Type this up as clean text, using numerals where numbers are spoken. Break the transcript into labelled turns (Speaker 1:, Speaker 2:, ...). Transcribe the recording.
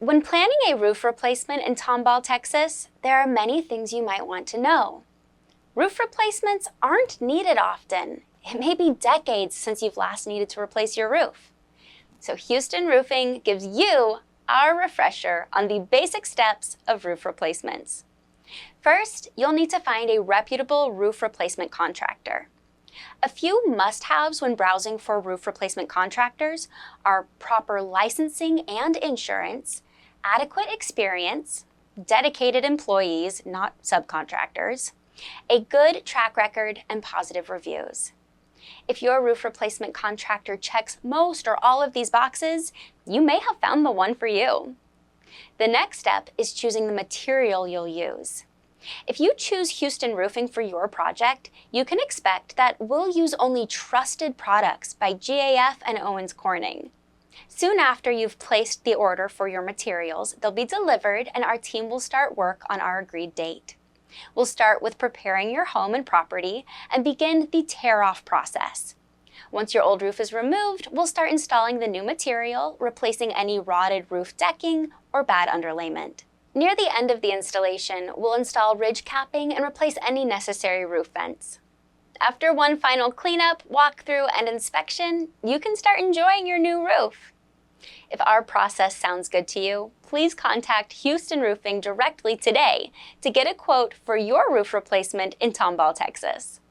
Speaker 1: When planning a roof replacement in Tomball, Texas, there are many things you might want to know. Roof replacements aren't needed often. It may be decades since you've last needed to replace your roof. So Houston Roofing gives you our refresher on the basic steps of roof replacements. First, you'll need to find a reputable roof replacement contractor. A few must-haves when browsing for roof replacement contractors are proper licensing and insurance, adequate experience, dedicated employees, not subcontractors, a good track record, and positive reviews. If your roof replacement contractor checks most or all of these boxes, you may have found the one for you. The next step is choosing the material you'll use. If you choose Houston Roofing for your project, you can expect that we'll use only trusted products by GAF and Owens Corning. Soon after you've placed the order for your materials, they'll be delivered and our team will start work on our agreed date. We'll start with preparing your home and property and begin the tear-off process. Once your old roof is removed, we'll start installing the new material, replacing any rotted roof decking or bad underlayment. Near the end of the installation, we'll install ridge capping and replace any necessary roof vents. After one final cleanup, walkthrough, and inspection, you can start enjoying your new roof. If our process sounds good to you, please contact Houston Roofing directly today to get a quote for your roof replacement in Tomball, Texas.